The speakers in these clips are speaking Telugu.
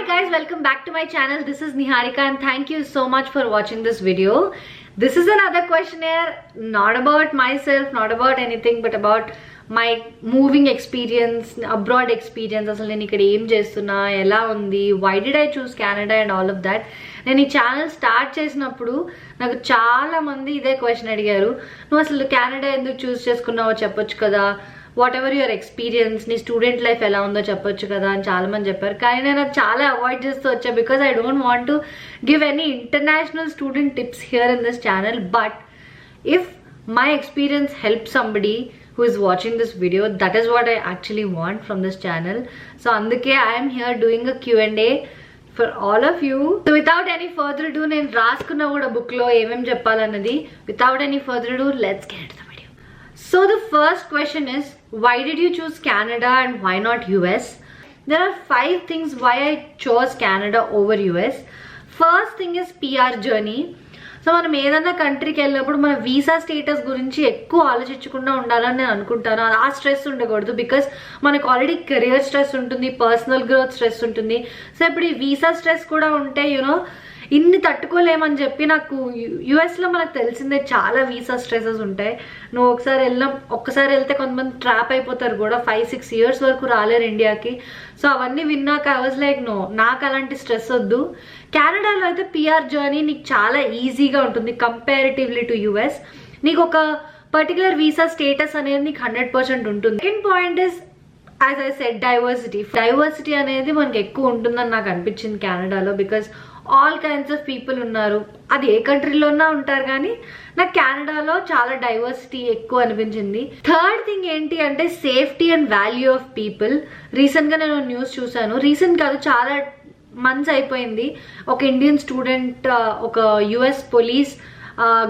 guys, welcome back to my channel. This is Niharika and thank you so much for watching this video. This is another questionnaire, not about myself, not about anything, but about my moving experience, abroad experience. Asalu nenu ikkada em chestunna, ela undi, why did I choose Canada and all of that. నేను ఈ ఛానల్ స్టార్ట్ చేసినప్పుడు నాకు చాలా మంది ఇదే క్వశ్చన్ అడిగారు, నువ్వు అసలు కెనడా ఎందుకు చూస్ చేసుకున్నావో చెప్పొచ్చు కదా, వాట్ ఎవర్ యువర్ ఎక్స్పీరియన్స్, నీ స్టూడెంట్ లైఫ్ ఎలా ఉందో చెప్పొచ్చు కదా అని చాలా మంది చెప్పారు. కానీ నేను అది చాలా అవాయిడ్ చేస్తూ వచ్చా, because I don't want to give any international student tips here in this channel. But if my experience help somebody who is watching this video, that is what I actually want from this channel. So అందుకే I am here doing a Q&A for all of you. So without any further ado, నేను రాసుకున్న కూడా book లో ఏమేం చెప్పాలన్నది. Without any further ado, let's get into the video. So the first question is, why did you choose Canada and why not US? There are 5 things why I chose Canada over US. First thing is PR journey. So మనం ఏదన్నా కంట్రీకి వెళ్ళినప్పుడు మన వీసా స్టేటస్ గురించి ఎక్కువ ఆలోచించకుండా ఉండాలని నేను అనుకుంటాను. ఆ స్ట్రెస్ ఉండకూడదు, బికాస్ మనకు ఆల్రెడీ కెరియర్ స్ట్రెస్ ఉంటుంది, పర్సనల్ గ్రోత్ స్ట్రెస్ ఉంటుంది. సో ఇప్పుడు ఈ వీసా స్ట్రెస్ కూడా ఉంటే ఇన్ని తట్టుకోలేమని చెప్పి నాకు యుఎస్లో మనకు తెలిసిందే చాలా వీసా స్ట్రెసెస్ ఉంటాయి. నువ్వు ఒక్కసారి వెళ్తే కొంతమంది ట్రాప్ అయిపోతారు కూడా, 5-6 ఇయర్స్ వరకు రాలేరు ఇండియాకి. సో అవన్నీ విన్నాక ఐ వాజ్ లైక్ నో, నాకు అలాంటి స్ట్రెస్ వద్దు. కెనడాలో అయితే పిఆర్ జర్నీ నీకు చాలా ఈజీగా ఉంటుంది కంపారిటివ్లీ టు యుఎస్. నీకు ఒక పర్టికులర్ వీసా స్టేటస్ అనేది నీకు 100% ఉంటుంది. Second point is, as I said, diversity అనేది మనకి ఎక్కువ ఉంటుందని నాకు అనిపించింది కెనడాలో, because all kinds of people ఉన్నారు. అది ఏ కంట్రీలోనా ఉంటారు, కానీ నాకు కెనడాలో చాలా డైవర్సిటీ ఎక్కువ అనిపించింది. థర్డ్ థింగ్ ఏంటి అంటే safety and value of people. రీసెంట్గా నేను న్యూస్ చూసాను, రీసెంట్ కాదు, చాలా మంత్స్ అయిపోయింది. ఒక ఇండియన్ స్టూడెంట్ ఒక యుఎస్ పోలీస్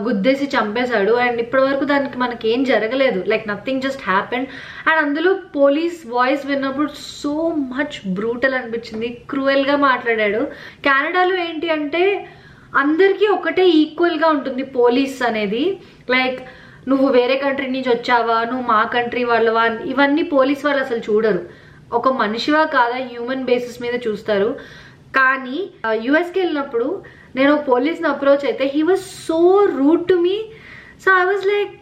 గుద్దేసి చంపేశాడు, అండ్ ఇప్పటి వరకు దానికి మనకి ఏం జరగలేదు, like nothing just happened. And అందులో పోలీస్ వాయిస్ విన్నప్పుడు సో మచ్ బ్రూటల్ అనిపించింది, క్రూయల్గా మాట్లాడాడు. కెనడాలో ఏంటి అంటే అందరికీ ఒకటే ఈక్వల్గా ఉంటుంది పోలీస్ అనేది. లైక్ నువ్వు వేరే కంట్రీ నుంచి వచ్చావా, నువ్వు మా కంట్రీ వాళ్ళవా, ఇవన్నీ పోలీస్ వాళ్ళు అసలు చూడరు. ఒక మనిషివా కాదా హ్యూమన్ బేసిస్ మీద చూస్తారు. కానీ యుఎస్కి వెళ్ళినప్పుడు నేను పోలీస్ని అప్రోచ్ అయితే he was so rude to me. So I was like,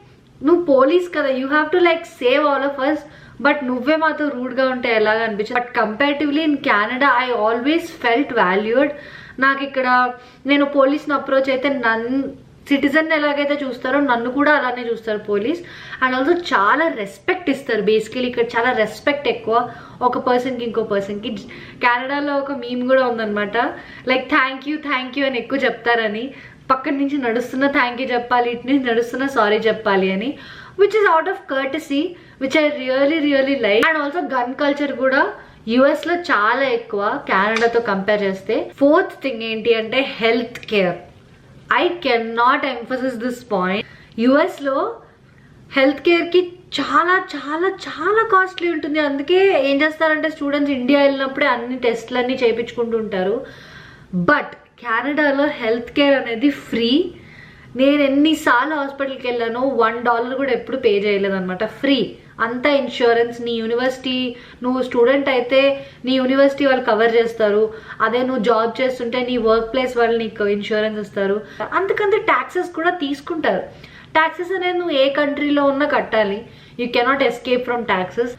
నువ్వు పోలీస్ కదా, you have to like save all of us, but నువ్వే మాతో రూడ్గా ఉంటే ఎలాగా అనిపించింది. But comparatively in Canada I always felt valued. నాకు ఇక్కడ నేను పోలీస్ని అప్రోచ్ అయితే సిటిజన్ ఎలాగైతే చూస్తారో నన్ను కూడా అలానే చూస్తారు పోలీస్. అండ్ ఆల్సో చాలా రెస్పెక్ట్ ఇస్తారు. బేసికలీ ఇక్కడ చాలా రెస్పెక్ట్ ఎక్కువ ఒక పర్సన్కి ఇంకో పర్సన్కి. కెనడాలో ఒక మీమ్ కూడా ఉందన్నమాట, లైక్ థ్యాంక్ యూ అని ఎక్కువ చెప్తారని. పక్కన నుంచి నడుస్తున్న థ్యాంక్ యూ చెప్పాలి, ఇటు నుంచి నడుస్తున్న సారీ చెప్పాలి అని, which is out of courtesy, which I really like. And also gun culture కూడా యుఎస్లో చాలా ఎక్కువ కెనడాతో కంపేర్ చేస్తే. ఫోర్త్ థింగ్ ఏంటి అంటే health care. I cannot emphasize this point. యుఎస్లో హెల్త్ కేర్కి చాలా చాలా చాలా కాస్ట్లీ ఉంటుంది. అందుకే ఏం చేస్తారంటే స్టూడెంట్స్ ఇండియా వెళ్ళినప్పుడే అన్ని టెస్ట్లన్నీ చేయించుకుంటూ ఉంటారు. బట్ కెనడాలో హెల్త్ కేర్ అనేది ఫ్రీ. నేను ఎన్నిసార్లు హాస్పిటల్కి వెళ్ళానో $1 కూడా ఎప్పుడు పే చేయలేదు అనమాట, ఫ్రీ. అంతా ఇన్సూరెన్స్. నీ యూనివర్సిటీ, నువ్వు స్టూడెంట్ అయితే నీ యూనివర్సిటీ వాళ్ళు కవర్ చేస్తారు. అదే నువ్వు జాబ్ చేస్తుంటే నీ వర్క్ ప్లేస్ వాళ్ళు నీకు ఇన్సూరెన్స్ ఇస్తారు. అందుకంతే ట్యాక్సెస్ కూడా తీసుకుంటారు. ట్యాక్సెస్ అనేది నువ్వు ఏ కంట్రీలో ఉన్నా కట్టాలి. You cannot escape from taxes.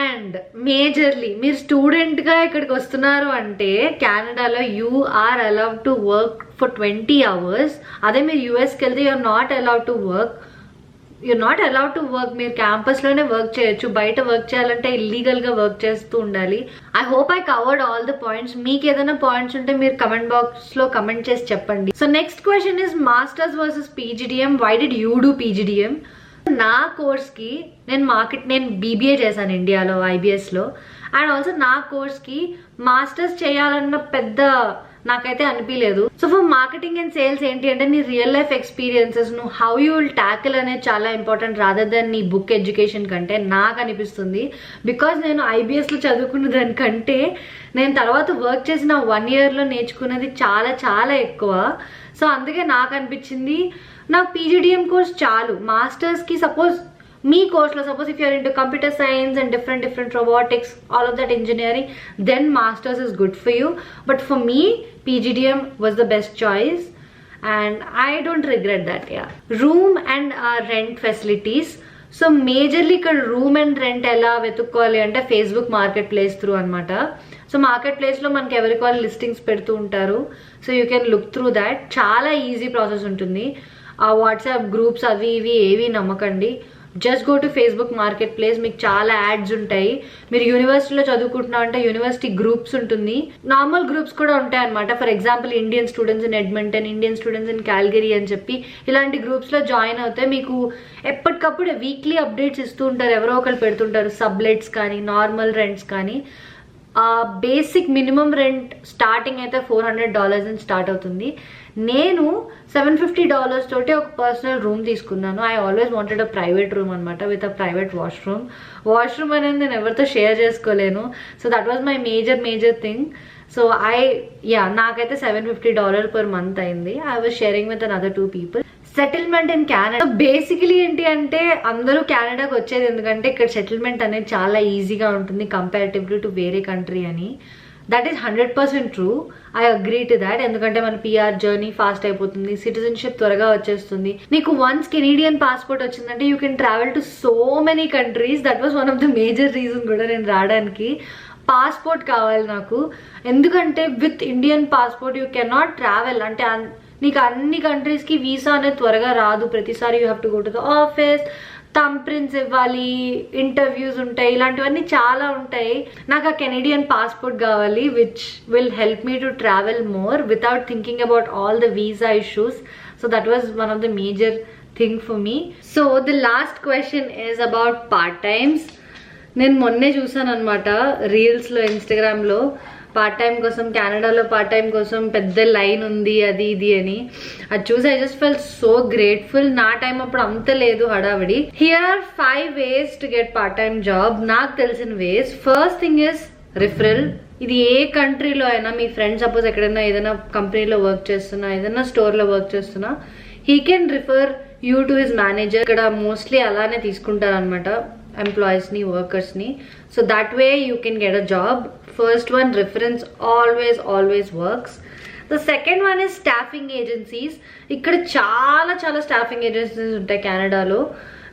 And majorly మీరు స్టూడెంట్గా ఇక్కడికి వస్తున్నారు అంటే కెనడాలో you are allowed to work for 20 hours. అదే మీరు యూఎస్కి వెళ్తే you're not allowed to work. మీరు క్యాంపస్లోనే వర్క్ చేయొచ్చు. బయట వర్క్ చేయాలంటే ఇల్లీగల్గా వర్క్ చేస్తూ ఉండాలి. I hope I covered all the points. మీకు ఏదైనా పాయింట్స్ ఉంటే మీరు కమెంట్ బాక్స్లో కమెంట్ చేసి చెప్పండి. So next question is masters versus PGDM. Why did you do PGDM? నా కోర్స్కి నేను బీబీఏ చేశాను ఇండియాలో ఐబిఎస్లో. అండ్ ఆల్సో నా కోర్స్కి మాస్టర్స్ చేయాలన్న పెద్ద నాకైతే అనిపించలేదు. So for marketing and sales ఏంటి అంటే నీ రియల్ లైఫ్ ఎక్స్పీరియన్సెస్, నువ్వు హౌ యూ విల్ ట్యాకిల్ అనేది చాలా ఇంపార్టెంట్ రాదర్ దెన్ నీ బుక్ ఎడ్యుకేషన్ కంటే నాకు అనిపిస్తుంది. బికాజ్ నేను ఐబిఎస్లో చదువుకున్న దానికంటే నేను తర్వాత వర్క్ చేసిన 1 yearలో నేర్చుకున్నది చాలా చాలా ఎక్కువ. సో అందుకే నాకు అనిపించింది నాకు పీజీడిఎం కోర్స్ చాలు. మాస్టర్స్కి సపోజ్ మీ కోర్స్లో suppose if you're into computer science and different robotics, all of that engineering, then masters is good for you. But for me, PGDM was the best choice and I don't regret that. Yeah, room and rent facilities. So majorly ఇక్కడ రూమ్ అండ్ రెంట్ ఎలా వెతుక్కోవాలి అంటే ఫేస్బుక్ మార్కెట్ ప్లేస్ త్రూ అనమాట. సో మార్కెట్ ప్లేస్లో మనకి ఎవరికి వాళ్ళు లిస్టింగ్స్ పెడుతూ ఉంటారు. So you can look through that. చాలా ఈజీ ప్రాసెస్ ఉంటుంది. ఆ వాట్సాప్ గ్రూప్స్ అవి ఇవి ఏవి నమ్మకండి. Just go to Facebook market place. మీకు చాలా యాడ్స్ ఉంటాయి. మీరు యూనివర్సిటీలో చదువుకుంటున్నా అంటే యూనివర్సిటీ గ్రూప్స్ ఉంటుంది, నార్మల్ గ్రూప్స్ కూడా ఉంటాయి అనమాట. For example Indian students in Edmonton, Indian students in Calgary అని చెప్పి ఇలాంటి గ్రూప్స్లో జాయిన్ అవుతే మీకు ఎప్పటికప్పుడు వీక్లీ అప్డేట్స్ ఇస్తూ ఉంటారు. ఎవరో ఒకరు పెడుతుంటారు. సబ్లెట్స్ కానీ నార్మల్ రెంట్స్ కానీ. బేసిక్ మినిమం రెంట్ స్టార్టింగ్ అయితే $400 అని స్టార్ట్ అవుతుంది. నేను $750 తోటి ఒక పర్సనల్ రూమ్ తీసుకున్నాను. I always wanted a private room అనమాట విత్ అ ప్రైవేట్ వాష్రూమ్ అనేది నేను ఎవరితో షేర్ చేసుకోలేను. So that was my major thing. So నాకైతే $750 per month అయింది. I was sharing with another 2 people. Settlement in Canada basically ఏంటి అంటే అందరూ కెనడాకి వచ్చేది ఎందుకంటే ఇక్కడ సెటిల్మెంట్ అనేది చాలా ఈజీగా ఉంటుంది కంపారిటివ్లీ టు వేరే కంట్రీ అని. That is 100% true. I agree to that. ఎందుకంటే మన PR జర్నీ ఫాస్ట్ అయిపోతుంది, సిటిజన్షిప్ త్వరగా వచ్చేస్తుంది. నీకు వన్స్ కెనడియన్ పాస్పోర్ట్ వచ్చిందంటే you can travel to so many countries. That was one of the major reason కూడా నేను రావడానికి. పాస్పోర్ట్ కావాలి నాకు, ఎందుకంటే with Indian passport you cannot travel. అంటే నీకు అన్ని కంట్రీస్కి వీసా అనేది త్వరగా రాదు. ప్రతిసారి you have to go to the office, thumb prints ఇవ్వాలి, ఇంటర్వ్యూస్ ఉంటాయి, ఇలాంటివన్నీ చాలా ఉంటాయి. నాకు ఆ కెనడియన్ పాస్పోర్ట్ కావాలి which will help me to travel more without thinking about all the visa issues. So that was one of the major thing for me. So the last question is about part times. నేను మొన్నే చూసాను అనమాట రీల్స్లో, ఇన్స్టాగ్రామ్లో పార్ట్ టైం కోసం, కెనడాలో పార్ట్ టైం కోసం పెద్ద లైన్ ఉంది అది ఇది అని. అది చూసి I just fell so grateful. నా టైం అప్పుడు అంత లేదు హడావిడి. Here are 5 ways to get part time job. నాకు తెలిసిన ways, first thing is referral. ఇది ఏ కంట్రీలో అయినా మీ ఫ్రెండ్ సపోజ్ ఎక్కడైనా ఏదైనా కంపెనీలో వర్క్ చేస్తున్నా, ఏదైనా స్టోర్లో వర్క్ చేస్తున్నా, he can refer you to his manager. ఇక్కడ మోస్ట్లీ అలానే తీసుకుంటారు అనమాట ఎంప్లాయీస్ ని, వర్కర్స్ ని. So that way you can get a job. First one, reference always works. The second one is staffing agencies. ఇక్కడ చాలా స్టాఫింగ్ ఏజెన్సీస్ ఉంటాయి కెనడాలో.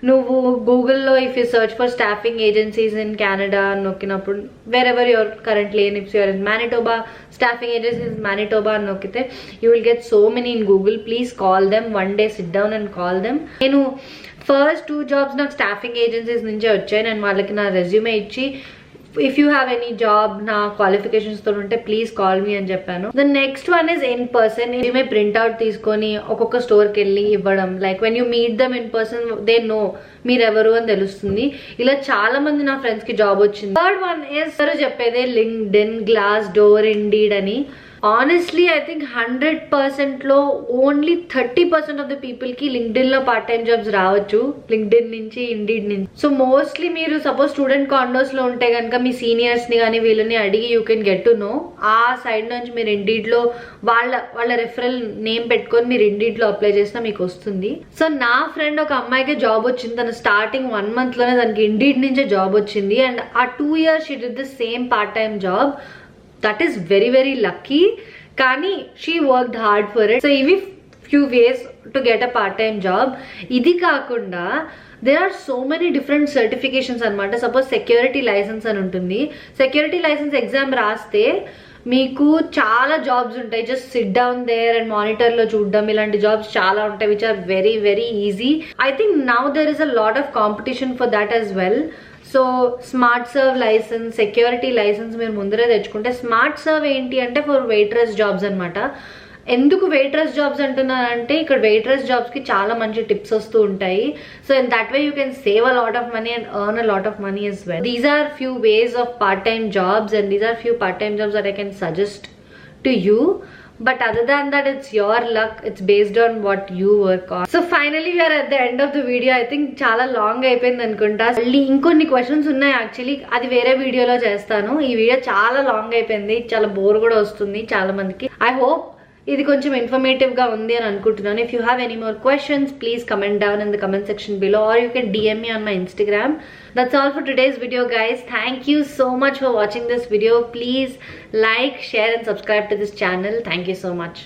నువ్వు గూగుల్లో if you search for staffing agencies in Canada నొక్కినప్పుడు, wherever your currently in, if you're in Manitoba, staffing agencies Manitoba అని నొక్కితే you will get so many in Google. Please call them, one day SIT down and call them. నేను ఫస్ట్ 2 jobs నాకు స్టాఫింగ్ ఏజెన్సీస్ నుంచే వచ్చాయి. నేను వాళ్ళకి నా రెజ్యూమే ఇచ్చి if you have any job నా క్వాలిఫికేషన్స్ తో ఉంటే ప్లీజ్ కాల్ మీ అని చెప్పాను. The next one is in person. Resume printout తీసుకొని ఒక్కొక్క స్టోర్కి వెళ్ళి ఇవ్వడం. Like when you meet them in person they know మీరెవరు అని తెలుస్తుంది. ఇలా చాలా మంది నా ఫ్రెండ్స్ కి జాబ్ వచ్చింది. థర్డ్ వన్ ఇస్ చెప్పేదే లింక్డ్ఇన్, గ్లాస్ డోర్, ఇండీడ్ అని. ఆనెస్ట్లీ ఐ థింక్ 100%లో ఓన్లీ 30% ఆఫ్ ద పీపుల్ కి లింక్డ్ఇన్ లో పార్ట్ టైం జాబ్స్ రావచ్చు, లింక్డ్ఇన్ నుంచి, ఇండీడ్ నుంచి. సో మోస్ట్లీ మీరు సపోజ్ స్టూడెంట్ కాండోస్ లో ఉంటే కనుక మీ సీనియర్స్ ని కానీ వీళ్ళని అడిగి you can get to know. ఆ సైడ్ నుంచి మీరు ఇండీడ్ లో వాళ్ళ రెఫరల్ నేమ్ పెట్టుకొని మీరు ఇండీడ్ లో అప్లై చేసినా మీకు వస్తుంది. సో నా ఫ్రెండ్ ఒక అమ్మాయికి జాబ్ వచ్చింది. తన స్టార్టింగ్ 1 month లోనే దానికి ఇండీడ్ నుంచే జాబ్ వచ్చింది. అండ్ ఆ 2 years she did the same part time job. That is very lucky. Kani, she worked hard for it. So ivi few ways to get a part-time job. Idi kaakunda there are so many different certifications anamata. Suppose security license అని ఉంటుంది. Security license exam రాస్తే మీకు చాలా జాబ్స్ ఉంటాయి. Just sit down there and monitor లో చూడడం, ఇలాంటి జాబ్స్ చాలా ఉంటాయి which are very easy. I think now there is a lot of competition for that as well. So Smart Serve license, security license మీరు ముందరే తెచ్చుకుంటే, స్మార్ట్ సర్వ్ ఏంటి అంటే ఫర్ వెయిట్రెస్ జాబ్స్ అనమాట. ఎందుకు వెయిట్రెస్ జాబ్స్ అంటున్నానంటే ఇక్కడ వెయిట్రెస్ జాబ్స్ కి చాలా మంచి టిప్స్ వస్తూ ఉంటాయి. So in that way you can save a lot of money and earn a lot of money as well. These are few ways of part-time jobs and these are few part-time jobs that I can suggest to you. But other than that, it's your luck. It's based on what you work on. So finally we are at the end of the video. I think చాలా లాంగ్ అయిపోయింది అనుకుంటా. మళ్ళీ ఇంకొన్ని క్వశ్చన్స్ ఉన్నాయి యాక్చువల్లీ, అది వేరే వీడియోలో చేస్తాను. ఈ వీడియో చాలా లాంగ్ అయిపోయింది, చాలా బోర్ కూడా వస్తుంది చాలా మందికి. ఐ హోప్ ఇది కొంచెం ఇన్ఫర్మేటివ్గా ఉంది అని అనుకుంటున్నాను. If you have any more questions please comment down in the comment section below, or you can DM me on my Instagram. That's all for today's video, guys. Thank you so much for watching this video. Please like, share and subscribe to this channel. Thank you so much.